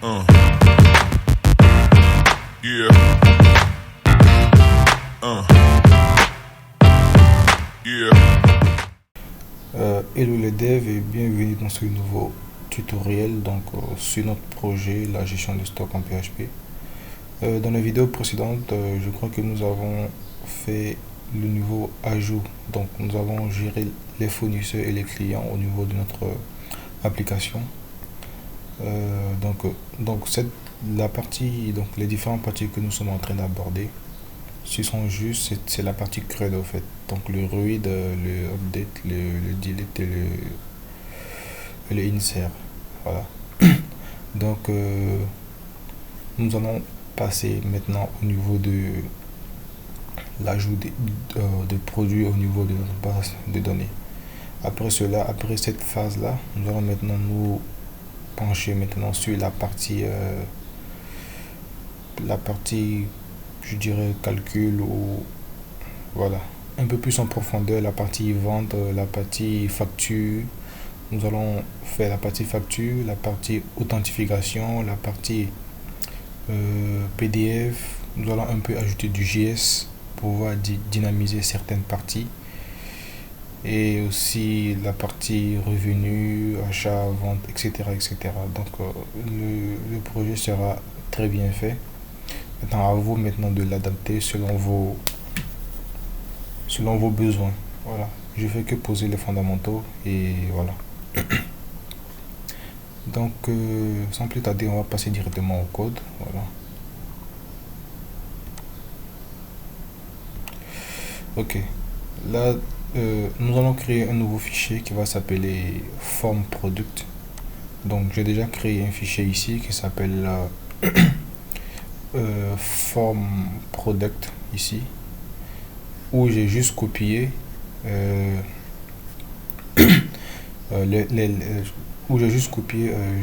Uh. Yeah. Yeah. Hello les devs et bienvenue dans ce nouveau tutoriel sur notre projet la gestion de stock en PHP. Dans la vidéo précédente, je crois que nous avons fait le nouveau ajout. Donc nous avons géré les fournisseurs et les clients au niveau de notre application. Les différentes parties que nous sommes en train d'aborder, c'est la partie CRUD au fait. Donc le read, le update, le delete et le insert. Voilà. Donc nous allons passer maintenant au niveau de l'ajout de produits au niveau de notre base de données. Après cette phase là, nous allons maintenant nous pencher maintenant sur la partie je dirais calcul, ou voilà, un peu plus en profondeur, la partie vente, la partie facture. Nous allons faire la partie facture, la partie authentification, la partie PDF. Nous allons un peu ajouter du JS pour pouvoir dynamiser certaines parties, et aussi la partie revenu, achat, vente, etc. Donc le projet sera très bien fait. Maintenant à vous maintenant de l'adapter selon vos besoins. Voilà, je fais que poser les fondamentaux et voilà. Donc sans plus tarder, on va passer directement au code. Voilà. Ok, là nous allons créer un nouveau fichier qui va s'appeler form product. Donc j'ai déjà créé un fichier ici qui s'appelle form product ici, où j'ai juste copié je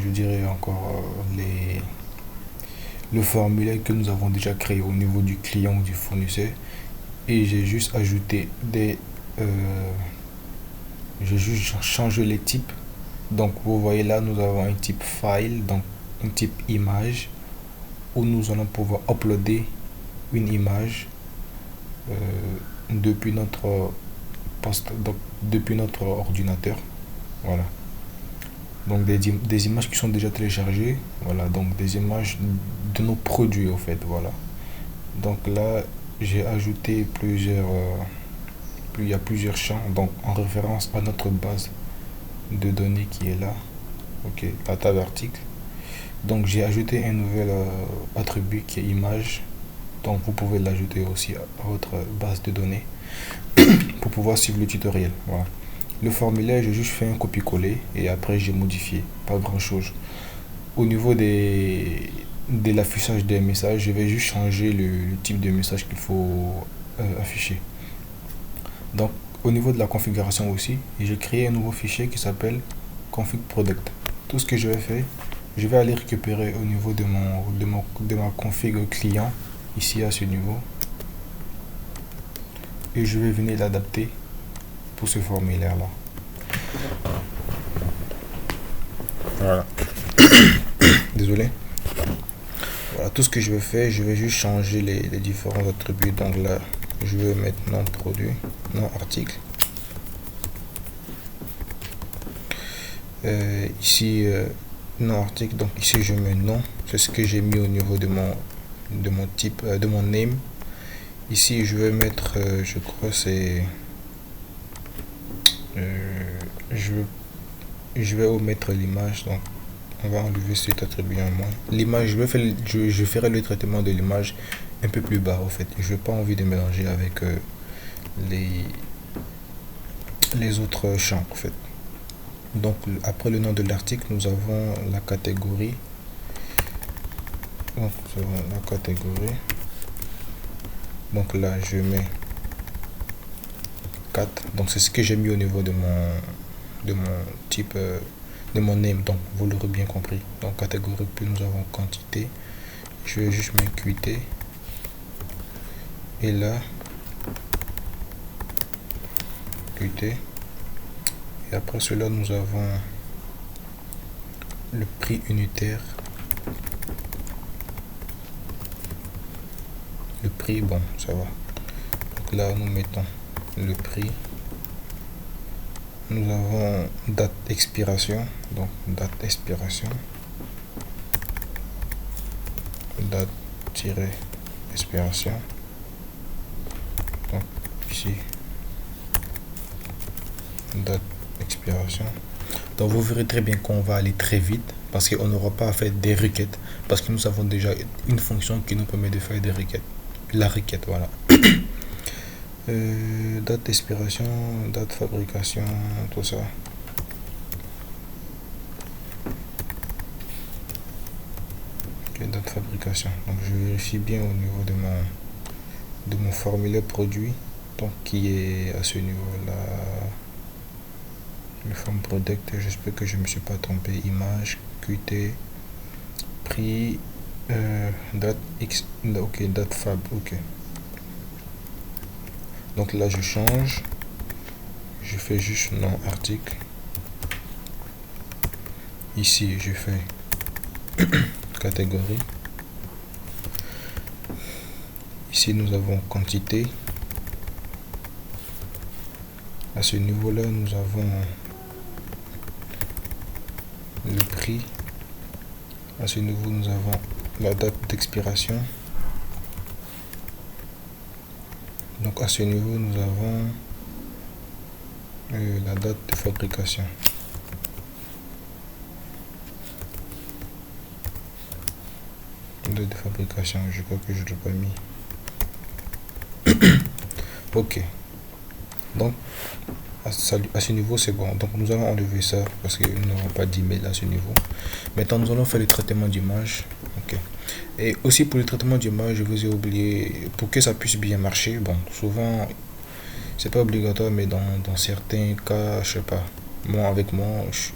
dirais encore le formulaire que nous avons déjà créé au niveau du client ou du fournisseur, et j'ai juste ajouté j'ai juste changé les types. Donc vous voyez là, nous avons un type file, donc un type image, où nous allons pouvoir uploader une image depuis notre poste, donc depuis notre ordinateur. Voilà, donc des images qui sont déjà téléchargées. Voilà, donc des images de nos produits au fait. Voilà, donc là j'ai ajouté il y a plusieurs champs, donc en référence à notre base de données qui est là. Ok, la table article. Donc j'ai ajouté un nouvel attribut qui est image. Donc vous pouvez l'ajouter aussi à votre base de données pour pouvoir suivre le tutoriel. Voilà. Le formulaire, j'ai juste fait un copier-coller et après j'ai modifié, pas grand chose. Au niveau de l'affichage des messages, je vais juste changer le type de message qu'il faut afficher. Donc au niveau de la configuration aussi, j'ai créé un nouveau fichier qui s'appelle config product. Tout ce que je vais faire, je vais aller récupérer au niveau de ma config client ici à ce niveau, et je vais venir l'adapter pour ce formulaire là. Voilà. Désolé. Voilà, tout ce que je vais faire, je vais juste changer les différents attributs. Donc là je vais mettre nom produit, nom article. Ici nom article, donc ici je mets nom, c'est ce que j'ai mis au niveau de mon type de mon name. Ici je vais mettre je crois c'est je vais omettre l'image, donc on va enlever cet attribut en moins. L'image, je ferai le traitement de l'image un peu plus bas au fait. Je n'ai pas envie de mélanger avec les autres champs en fait. Donc après le nom de l'article, nous avons la catégorie. Donc la catégorie. Donc là je mets 4. Donc c'est ce que j'ai mis au niveau de mon type de mon name. Donc vous l'aurez bien compris. Donc catégorie, puis nous avons quantité. Je vais juste mettre QT. Et là QT. Et après cela, nous avons le prix unitaire. Le prix, bon, ça va. Donc là, nous mettons le prix. Nous avons date expiration, donc date expiration, date expiration, donc ici date expiration. Donc vous verrez très bien qu'on va aller très vite parce qu'on n'aura pas à faire des requêtes, parce que nous avons déjà une fonction qui nous permet de faire des requêtes. La requête, voilà. Date d'expiration, date fabrication, tout ça. Ok, date fabrication. Donc je vérifie bien au niveau de mon formulaire produit, donc qui est à ce niveau-là. Le form product, j'espère que je ne me suis pas trompé. Image, QT, prix, date X, ok, date fab, ok. Donc là je change, je fais juste nom article. Ici je fais catégorie. Ici nous avons quantité. À ce niveau là nous avons le prix. À ce niveau nous avons la date d'expiration. Donc à ce niveau nous avons la date de fabrication. Date de fabrication, je crois que je ne l'ai pas mis. Ok. Donc à ce niveau c'est bon. Donc nous allons enlever ça parce que nous n'avons pas d'email à ce niveau. Maintenant nous allons faire le traitement d'image. Ok. Et aussi pour le traitement d'image, je vous ai oublié, pour que ça puisse bien marcher, bon, souvent c'est pas obligatoire, mais dans certains cas, je sais pas, moi avec moi,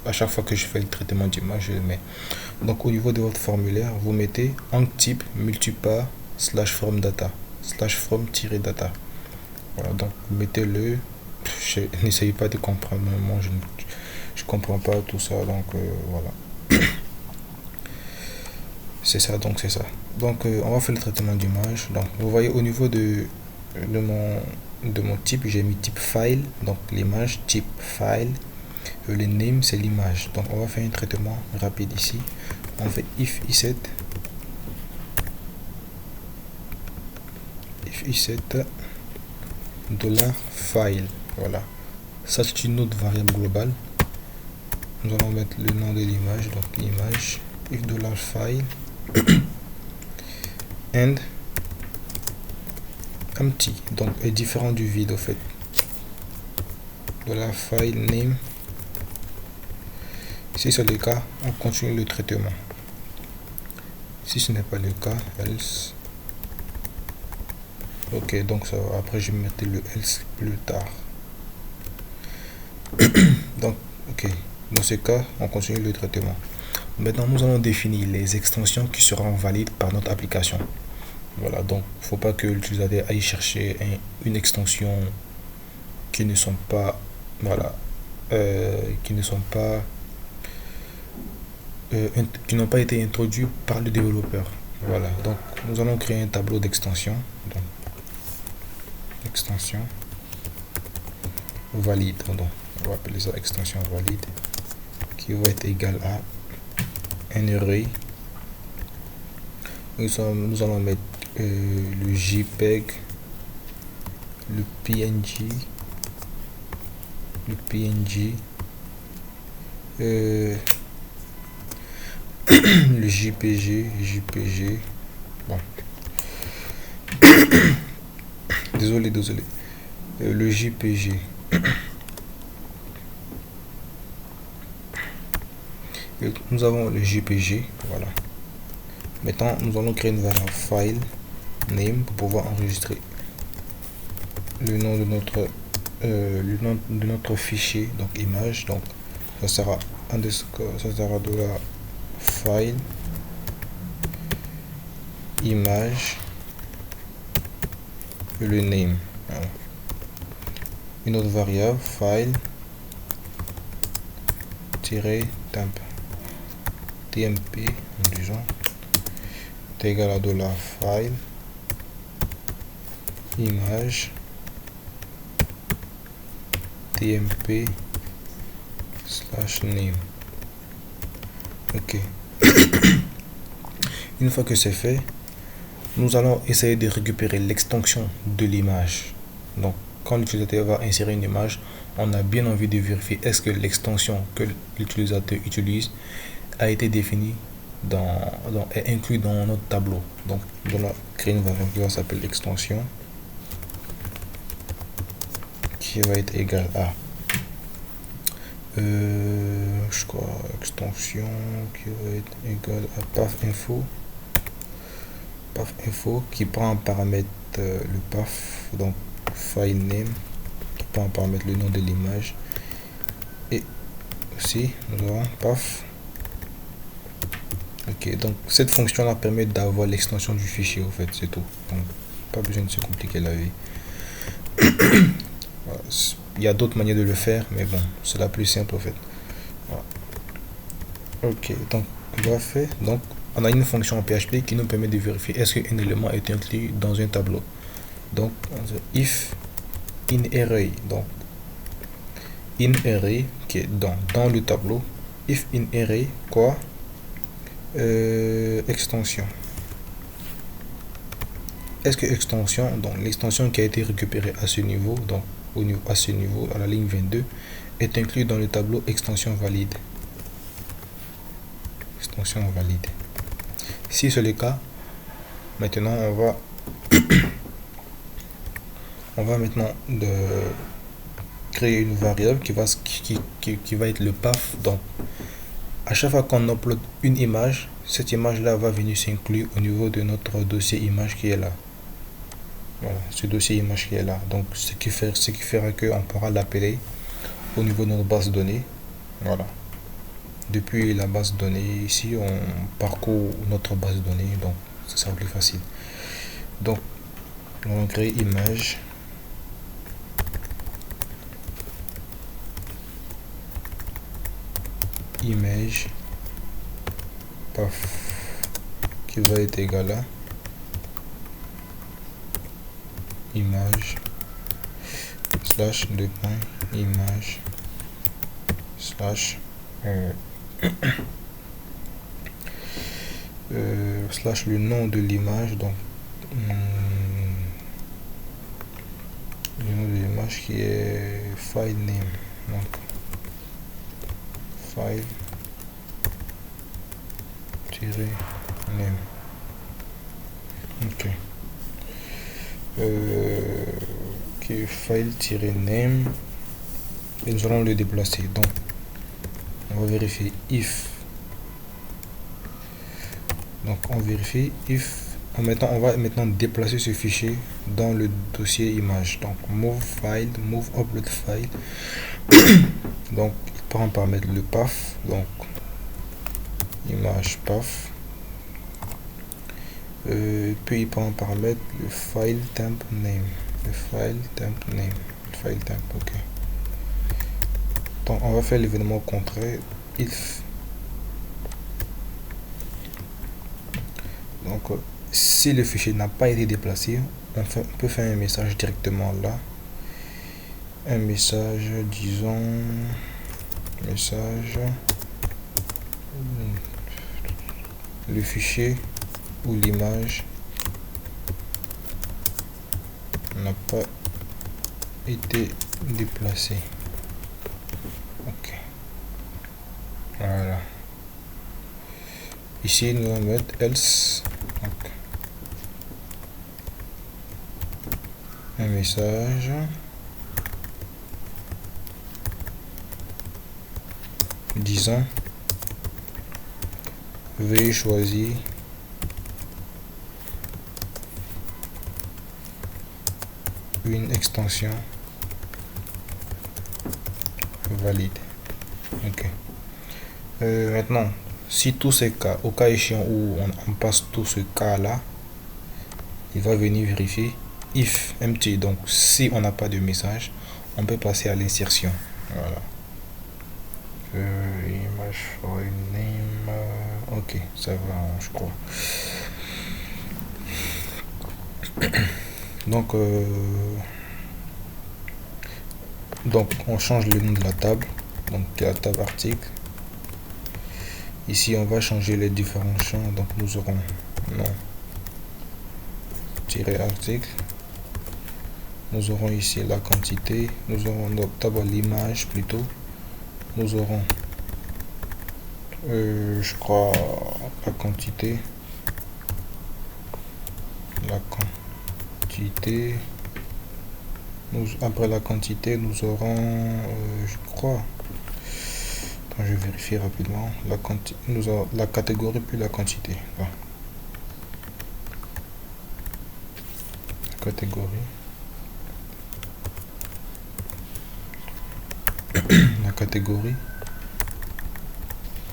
à chaque fois que je fais le traitement d'image, je le mets. Donc au niveau de votre formulaire, vous mettez en type multipart slash from data slash from data. Voilà, donc mettez-le. N'essayez pas de comprendre, moi je comprends pas tout ça, donc voilà. C'est ça, donc c'est ça. Donc on va faire le traitement d'image. Donc vous voyez au niveau de mon type, j'ai mis type file, donc l'image type file. Le name c'est l'image. Donc on va faire un traitement rapide ici. On fait if iset $file. Voilà, ça c'est une autre variable globale. Nous allons mettre le nom de l'image, donc image if $file and empty, donc est différent du vide au fait. $file name. Si c'est le cas, on continue le traitement. Si ce n'est pas le cas, else. Ok, donc ça va. Après je vais mettre le else plus tard. Donc ok, dans ce cas on continue le traitement. Maintenant nous allons définir les extensions qui seront valides par notre application. Voilà, donc il ne faut pas que l'utilisateur aille chercher une extension qui ne sont pas, voilà, qui n'ont pas été introduits par le développeur. Voilà, donc nous allons créer un tableau d'extension. Donc extension valide, donc on va appeler ça extension valide, qui va être égal à un array. Nous allons mettre le JPEG, le PNG, le JPG. Bon. désolé. Le JPG. Et nous avons le JPG. Voilà. Maintenant, nous allons créer une variable file name pour pouvoir enregistrer le nom de notre fichier, donc image. Donc ça sera underscore, ça sera de la file image et le name. Voilà. Une autre variable file temp tmp, disons, est égal à $file image tmp slash name. Ok. Une fois que c'est fait, nous allons essayer de récupérer l'extension de l'image. Donc, quand l'utilisateur va insérer une image, on a bien envie de vérifier est-ce que l'extension que l'utilisateur utilise a été définie est inclus dans notre tableau. Donc, on va créer une variable qui va s'appeler extension qui va être égale à je crois extension qui va être égale à path info qui prend en paramètre le path, donc file name qui prend en paramètre le nom de l'image, et aussi nous avons path. Ok, donc cette fonction là permet d'avoir l'extension du fichier, au fait, c'est tout. Donc pas besoin de se compliquer la vie. Voilà. Il y a d'autres manières de le faire, mais bon, c'est la plus simple, en fait. Voilà. Ok, donc on va faire, donc on a une fonction en PHP qui nous permet de vérifier est-ce qu'un élément est inclus dans un tableau. Donc if in array, donc in array qui est dans le tableau, if in array quoi, extension. Est-ce que extension, donc l'extension qui a été récupérée à ce niveau, donc à ce niveau, à la ligne 22, est inclus dans le tableau extension valide. Extension valide. Si c'est le cas, maintenant on va maintenant créer une variable qui va être le path. Donc à chaque fois qu'on upload une image, cette image là va venir s'inclure au niveau de notre dossier image qui est là. Voilà, ce dossier image qui est là. Donc ce qui fera que on pourra l'appeler au niveau de notre base de données. Voilà. Depuis la base de données, ici on parcourt notre base de données, donc ça sera plus facile. Donc on va créer image path qui va être égal à image slash image slash slash le nom de l'image, donc le nom de l'image qui est file name, donc file name. Ok. File name, et nous allons le déplacer. Donc on va vérifier if, donc on vérifie if. On va maintenant déplacer ce fichier dans le dossier image, donc move file, move upload file. Donc il prend en paramètre le path, donc image path, puis il prend en paramètre le file temp name, ok. Donc on va faire l'événement contraire, if. Donc si le fichier n'a pas été déplacé, on peut faire un message directement là, un message, disons message, le fichier ou l'image n'a pas été déplacé. Ok, voilà. Ici nous allons mettre else, donc, un message disant veuillez choisir une extension valide. Ok. Maintenant, si tous ces cas, au cas échéant où on passe tout ce cas là, il va venir vérifier if empty. Donc si on n'a pas de message, on peut passer à l'insertion. Voilà. Image for name. Ok, ça va, je crois. Donc, on change le nom de la table. Donc la table article. Ici, on va changer les différents champs. Donc nous aurons nom tirer article. Nous aurons ici la quantité. Nous aurons d'abord l'image plutôt. Nous aurons, je crois, la quantité. La quantité. Après la quantité, nous aurons, je crois, attends, je vais vérifier rapidement, nous avons la catégorie puis la quantité. Voilà. Catégorie, la catégorie,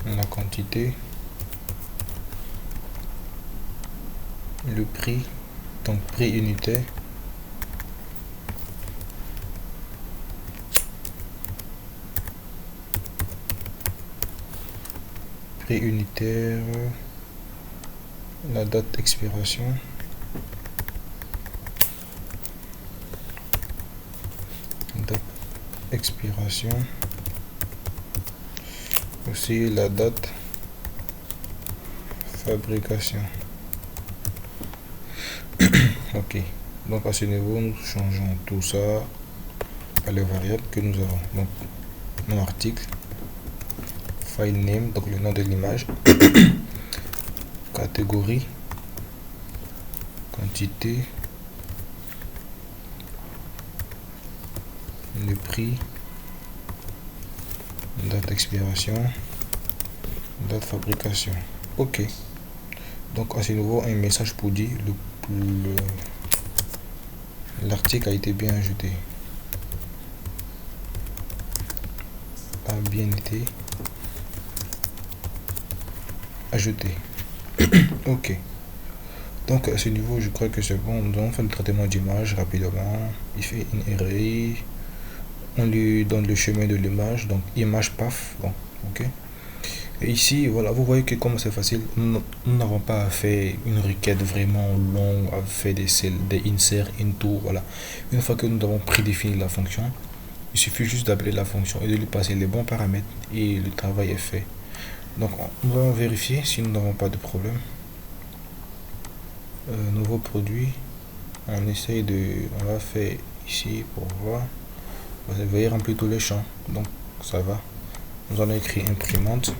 la quantité, le prix, donc prix unitaire, prix unitaire, la date d'expiration, date expiration, aussi la date fabrication. Ok, donc à ce niveau nous changeons tout ça à les variables que nous avons. Donc nom article, file name, donc le nom de l'image, catégorie, quantité, le prix, date d'expiration, date fabrication. Ok, donc à ce niveau un message pour dire l'article a été bien ajouté, a bien été ajouté. Ok, donc à ce niveau je crois que c'est bon. Nous allons faire le traitement d'image rapidement. Il fait une array, on lui donne le chemin de l'image, donc image path. Bon, ok. Et ici, voilà, vous voyez que comme c'est facile, nous n'avons pas à faire une requête vraiment longue, à faire des insert, into, voilà. Une fois que nous avons prédéfini la fonction, il suffit juste d'appeler la fonction et de lui passer les bons paramètres et le travail est fait. Donc, on va vérifier si nous n'avons pas de problème. Nouveau produit, on essaye on va faire ici pour voir. Vous voyez, remplir tous les champs, donc ça va. Nous allons écrire imprimante.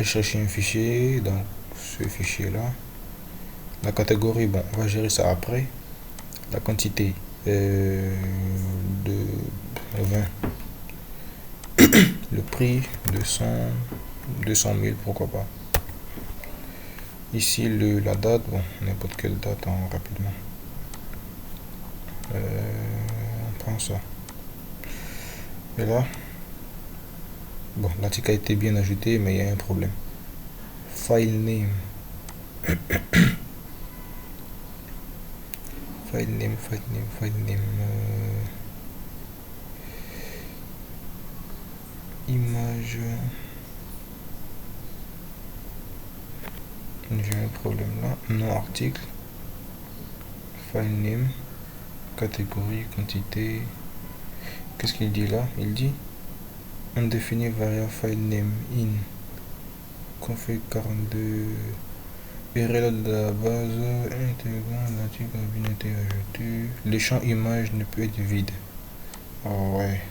Chercher un fichier, donc ce fichier là. La catégorie, bon, on va gérer ça après. La quantité de 20. Le prix 200 000, pourquoi pas. Ici la date, bon, n'importe quelle date, hein, rapidement. On prend ça. Et là, bon, l'article a été bien ajouté, mais il y a un problème. File name. File name. Image. J'ai un problème là. Nom article. File name. Catégorie, quantité. Qu'est-ce qu'il dit là? Il dit on définit variable file name in config 42 URL de la base intégrant l'article a bien été ajouté. Le champ image ne peut être vide. Oh ouais.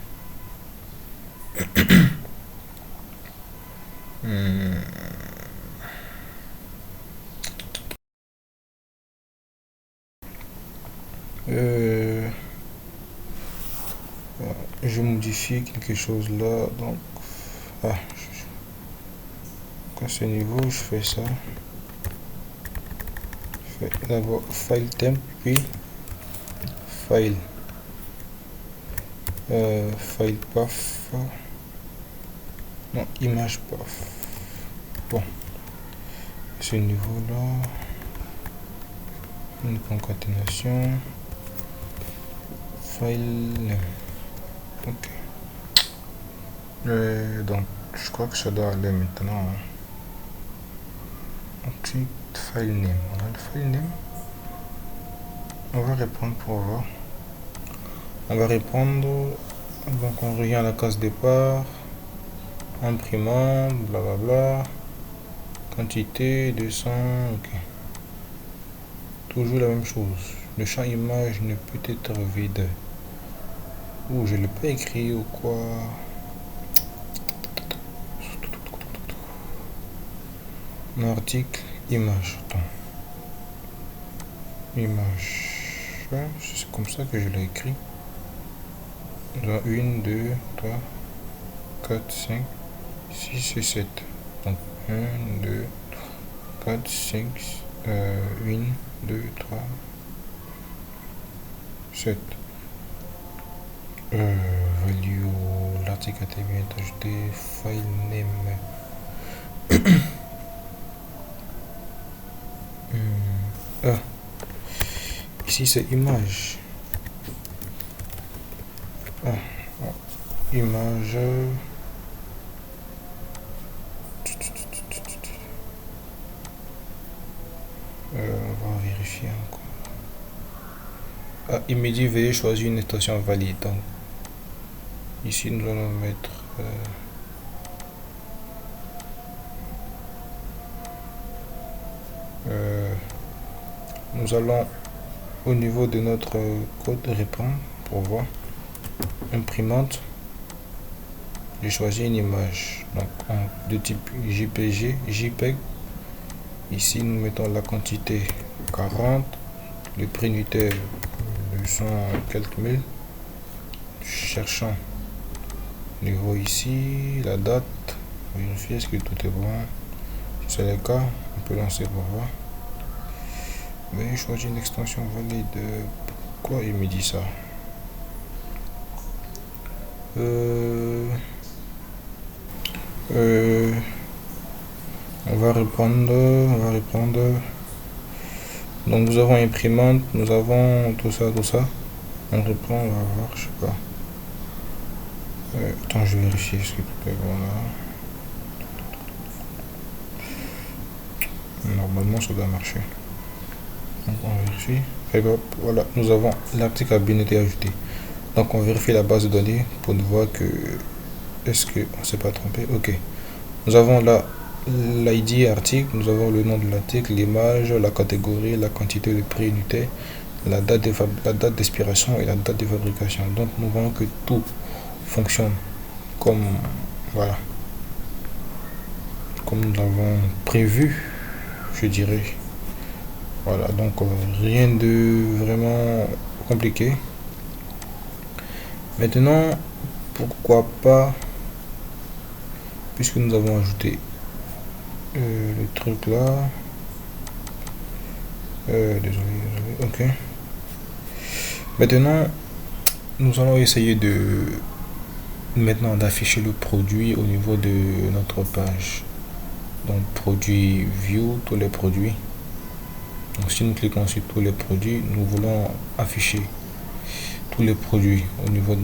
Je modifie quelque chose là, donc à ce niveau je fais ça. Je fais d'abord file temp puis file path, non, image path. Bon, à ce niveau là, une concaténation file name. Ok, donc je crois que ça doit aller maintenant, hein. Ensuite file name, voilà le file name. On va répondre pour voir. On va répondre. Donc on revient à la case départ. Imprimante, blablabla. Quantité, 200, ok. Toujours la même chose. Le champ image ne peut être vide. Ou je l'ai pas écrit ou quoi. Un article, image. Attends. Image. C'est comme ça que je l'ai écrit. 1, 2, 3, 4, 5, 6 et 7. Donc 1, 2, 4, 5, 1, 2, 3, 7. Value, l'article a été bien ajouté, file name. Ici c'est image. Image. On va vérifier encore. Il me dit veuillez choisir une extension valide. Donc ici nous allons mettre nous allons au niveau de notre code répondre pour voir. Imprimante. J'ai choisi une image donc de type JPG, JPEG. Ici nous mettons la quantité 40, le prix unitaire 200 quelques mille. Cherchons niveau ici, la date, vérifier est-ce que tout est bon. Si c'est le cas, on peut lancer pour voir. Mais je choisis une extension valide. Pourquoi il me dit ça? On va répondre. Donc nous avons imprimante, nous avons tout ça. On reprend, on va voir, je sais pas. Attends, je vais vérifier ce que tout est bon là. Normalement ça doit marcher. Donc on vérifie. Et bien, voilà, nous avons l'article a bien été ajouté. Donc on vérifie la base de données pour voir que est-ce que on s'est pas trompé. Ok. Nous avons là l'ID article, nous avons le nom de l'article, l'image, la catégorie, la quantité, le prix unité, la date d'expiration et la date de fabrication. Donc nous voyons que tout fonctionne comme voilà, comme nous l'avons prévu, je dirais. Voilà, donc rien de vraiment compliqué. Maintenant, pourquoi pas, puisque nous avons ajouté le truc là, désolé, ok. Maintenant, nous allons essayer d'afficher le produit au niveau de notre page. Donc produit view, tous les produits. Donc si nous cliquons sur tous les produits, nous voulons afficher tous les produits au niveau de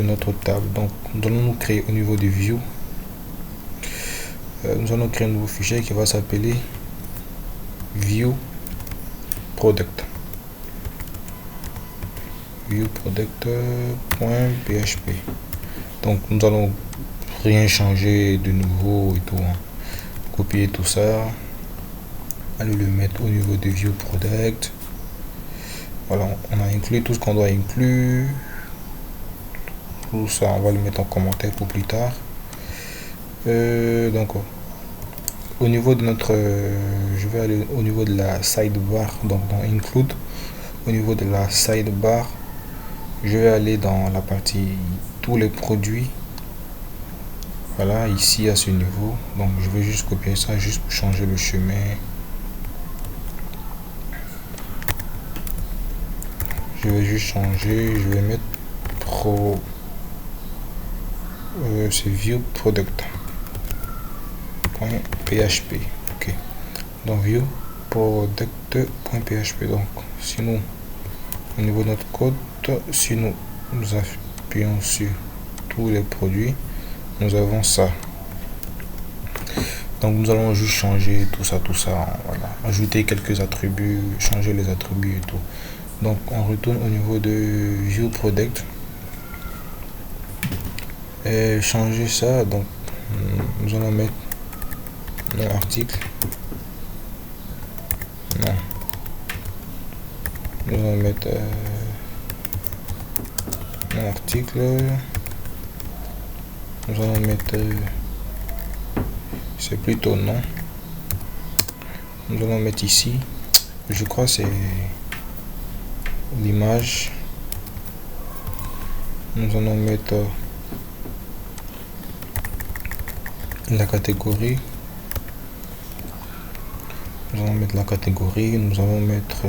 notre table. Donc nous allons nous créer au niveau de view. Nous allons créer un nouveau fichier qui va s'appeler view product. viewproduct.php. Donc nous allons rien changer de nouveau et tout, hein. Copier tout ça, aller le mettre au niveau de view product. Voilà, on a inclus tout ce qu'on doit inclure. Tout ça on va le mettre en commentaire pour plus tard. Donc au niveau de notre je vais aller au niveau de la sidebar, donc dans include. Au niveau de la sidebar, je vais aller dans la partie tous les produits. Voilà, ici à ce niveau. Donc je vais juste copier ça, juste pour changer le chemin. Je vais juste changer, je vais mettre pro c'est view product .php. Ok, donc view product.php. donc si nous au niveau de notre code, si nous appuyons sur tous les produits, nous avons ça. Donc nous allons juste changer tout ça, voilà. Ajouter quelques attributs, changer les attributs et tout. Donc on retourne au niveau de View Product et changer ça. Donc nous allons mettre nom article. Non. Nous allons mettre nom article. Nous allons mettre c'est plutôt non. Nous allons mettre ici. Je crois c'est l'image. Nous allons mettre la catégorie. Nous allons mettre la catégorie. Nous allons mettre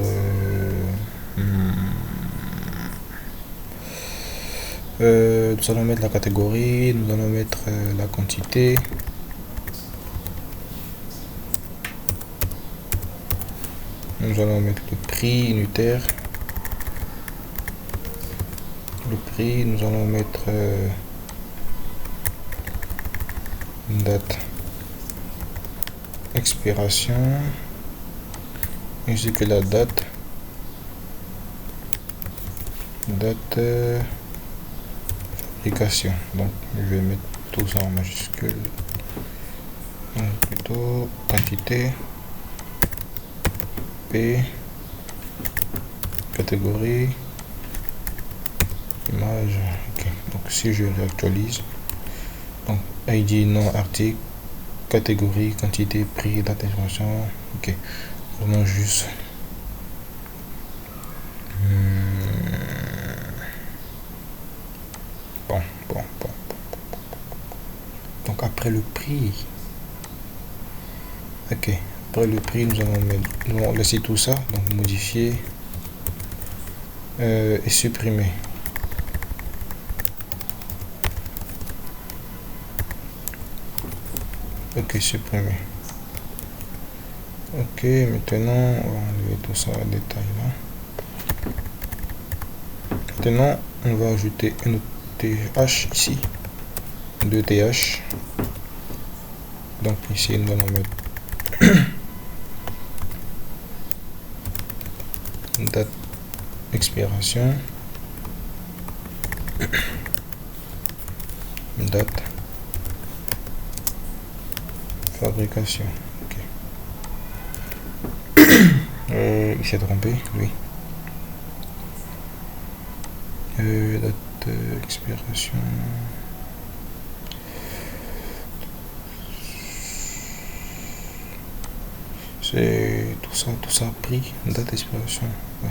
nous allons mettre la catégorie. Nous allons mettre la quantité. Nous allons mettre le prix unitaire. Le prix, nous allons mettre une date expiration ainsi que la date fabrication. Donc je vais mettre tout ça en majuscule. Donc plutôt quantité P catégorie image. Ok, donc si je réactualise, donc ID nom article catégorie quantité prix date d'expiration. Ok, vraiment juste bon. Donc après le prix, ok, après le prix nous allons laisser tout ça, donc modifier et supprimer. Ok, supprimer. Ok, maintenant on va enlever tout ça à détail là. Maintenant on va ajouter un autre th ici, 2 th. Donc ici nous allons mettre date expiration, date fabrication. Ok. Il s'est trompé, lui. Date expiration. C'est tout ça prix, date d'expiration. Ouais.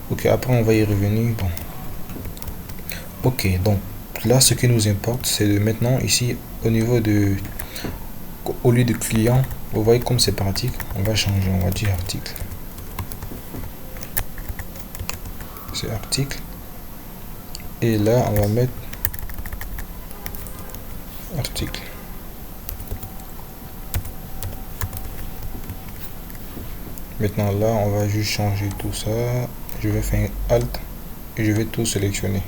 Ok, après on va y revenir. Bon. Ok, donc là ce qui nous importe c'est de maintenant ici au niveau de au lieu de client, vous voyez comme c'est pratique, on va changer, on va dire article. C'est article. Et là on va mettre article. Maintenant là on va juste changer tout ça. Je vais faire un alt et je vais tout sélectionner.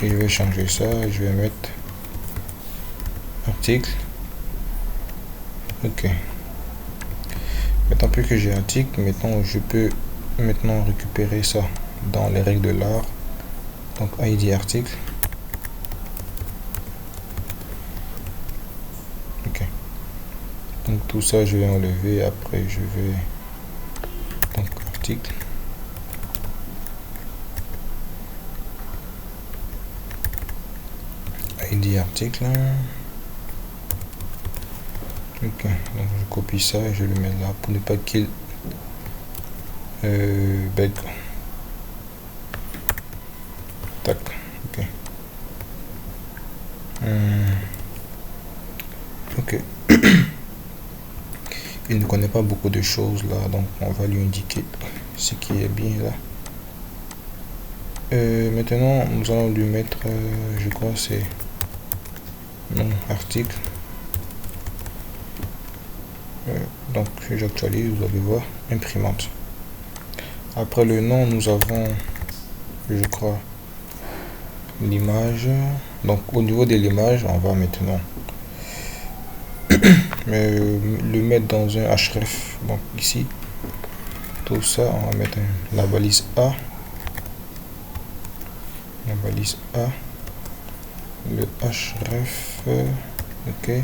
Et je vais changer ça, je vais mettre article. Ok. Maintenant plus que j'ai article, maintenant je peux maintenant récupérer ça dans les règles de l'art. Donc ID article. Ok. Donc tout ça je vais enlever, après je vais donc article. ID article. Ok, donc je copie ça et je le mets là pour ne pas qu'il bug. Tac, ok. Ok. Il ne connaît pas beaucoup de choses là, donc on va lui indiquer ce qui est bien là. Maintenant nous allons lui mettre je crois c'est non article. Donc si j'actualise, vous allez voir imprimante. Après le nom, nous avons, je crois, l'image. Donc au niveau de l'image, on va maintenant le mettre dans un href. Donc ici, tout ça, on va mettre la balise A. La balise A. Le href. Ok. Est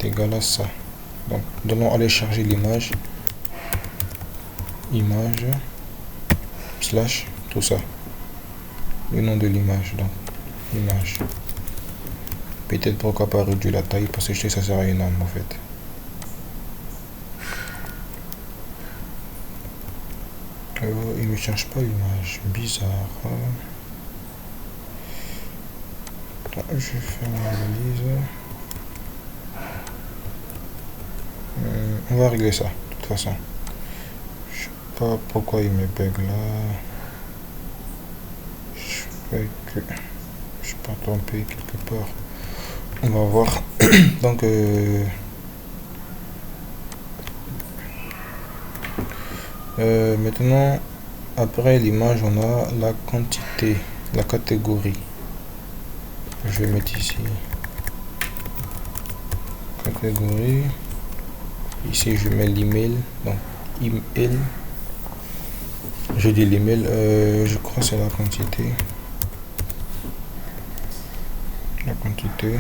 égal à ça. Donc nous allons aller charger l'image. Image. Slash. Tout ça. Le nom de l'image. Donc image. Peut-être pourquoi pas réduire la taille parce que je sais que ça sert à énorme en fait. Il ne cherche pas l'image. Bizarre. Je vais faire ma valise. On va régler ça de toute façon. Je sais pas pourquoi il me bug là. Je suis pas trompé quelque part. On va voir. Donc maintenant, après l'image, on a la quantité, la catégorie. Je vais mettre ici catégorie. Ici, je mets l'email. Donc, email. Je dis l'email. Je crois que c'est la quantité. La quantité.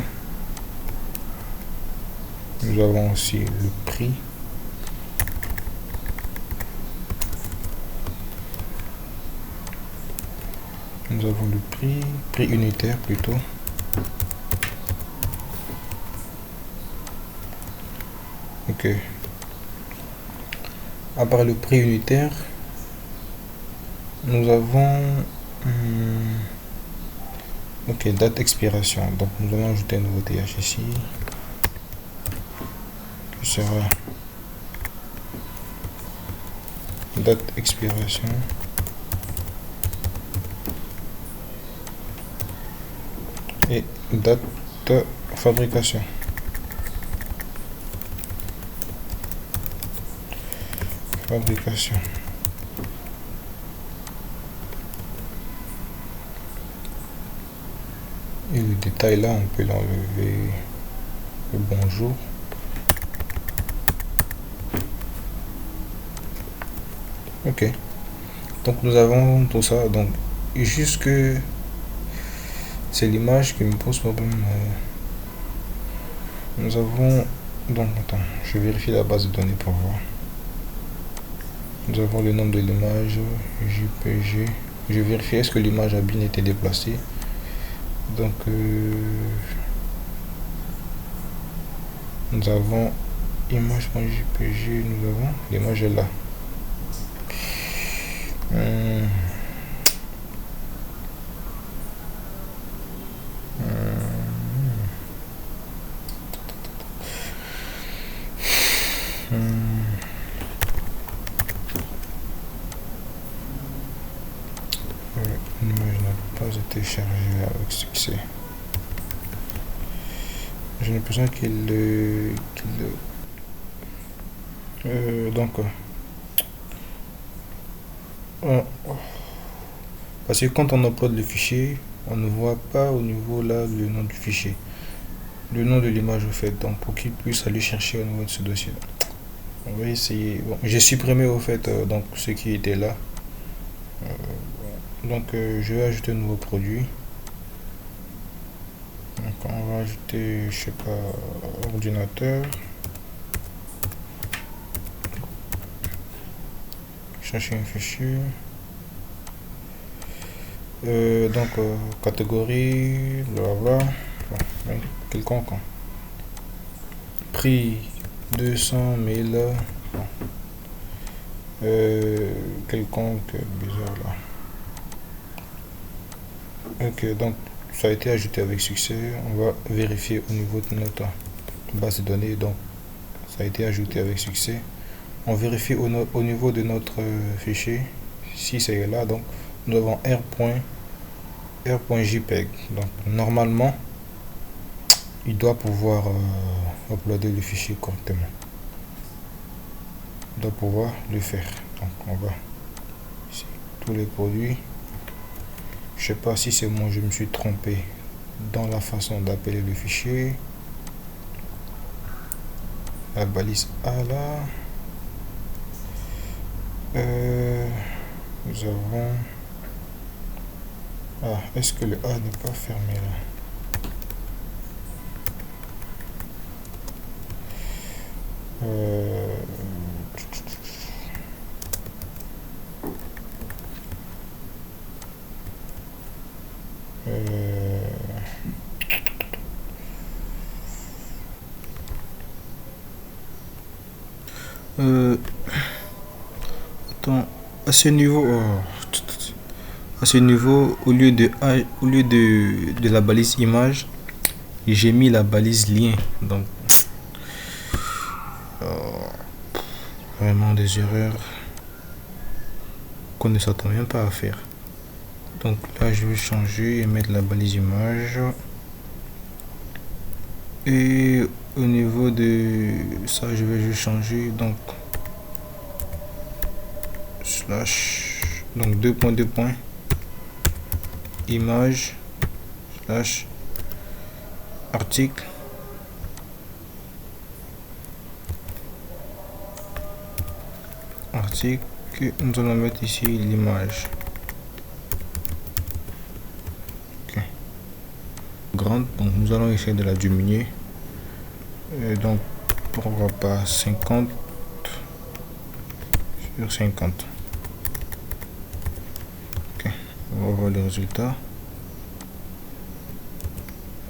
Nous avons aussi le prix. Nous avons le prix unitaire plutôt. Ok. Après le prix unitaire, nous avons ok, date expiration. Donc nous allons ajouter un nouveau th ici. Qui sera date expiration. Et date fabrication. Fabrication. Et le détail là, on peut l'enlever. Le bonjour. Ok. Donc nous avons tout ça. Donc jusque c'est l'image qui me pose problème. Nous avons donc attends, je vérifie la base de données pour voir. Nous avons le nom de l'image JPG. Je vérifie est-ce que l'image a bien été déplacée. Donc nous avons image.jpg, nous avons l'image est là. L'image n'a pas été chargée avec succès. J'ai l'impression donc parce que quand on upload le fichier, on ne voit pas au niveau là le nom du fichier, le nom de l'image au fait. Donc pour qu'il puisse aller chercher au niveau de ce dossier, on va essayer. Bon, j'ai supprimé au fait donc ce qui était là. Donc je vais ajouter un nouveau produit. Donc on va ajouter, je sais pas, ordinateur. Chercher un fichier. Donc catégorie, blablabla. Bon, quelconque. Prix 200 000. Bon. Quelconque bizarre là. Ok, donc ça a été ajouté avec succès. On va vérifier au niveau de notre base de données. Donc ça a été ajouté avec succès. On vérifie au niveau de notre fichier si c'est là. Donc nous avons r.jpeg. Donc normalement il doit pouvoir uploader le fichier correctement. Il doit pouvoir le faire. Donc on va tous les produits. Je sais pas si c'est moi, je me suis trompé dans la façon d'appeler le fichier. La balise A là. Nous avons... Ah, est-ce que le A n'est pas fermé là? Euh, attends, à ce niveau, à ce niveau, au lieu de la balise image, j'ai mis la balise lien. Donc, vraiment des erreurs qu'on ne s'attend même pas à faire. Donc là, je vais changer et mettre la balise image. Et au niveau de ça, je vais juste changer. Donc, slash, donc 2.2. Image, slash, article. Article, nous allons mettre ici l'image. Grande, donc nous allons essayer de la diminuer. Et donc pourquoi pas 50 sur 50. Ok, on va voir le résultat.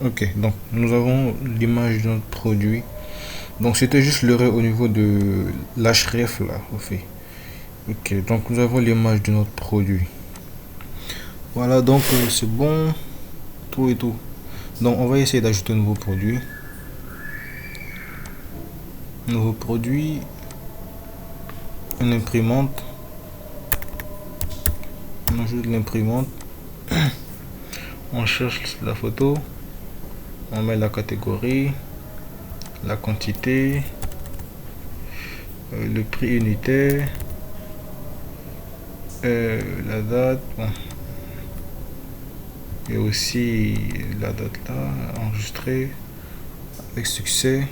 Ok, donc nous avons l'image de notre produit. Donc c'était juste l'erreur au niveau de l'href là, au fait. Ok, donc nous avons l'image de notre produit. Voilà, donc c'est bon, tout et tout. Donc on va essayer d'ajouter un nouveau produit. Nouveau produit, une imprimante. On ajoute l'imprimante. On cherche la photo. On met la catégorie, la quantité, le prix unitaire, la date. Bon. Et aussi la date là, enregistrée avec succès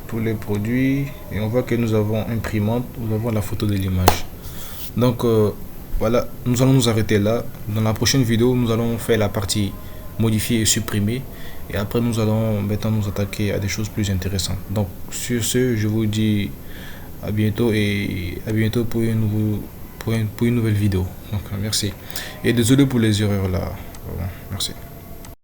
tous les produits. Et on voit que nous avons imprimante, nous avons la photo de l'image. Donc voilà, nous allons nous arrêter là. Dans la prochaine vidéo, nous allons faire la partie modifier et supprimer. Et après, nous allons maintenant nous attaquer à des choses plus intéressantes. Donc sur ce, je vous dis à bientôt et à bientôt pour une nouvelle vidéo. Donc merci. Et désolé pour les erreurs là. Merci.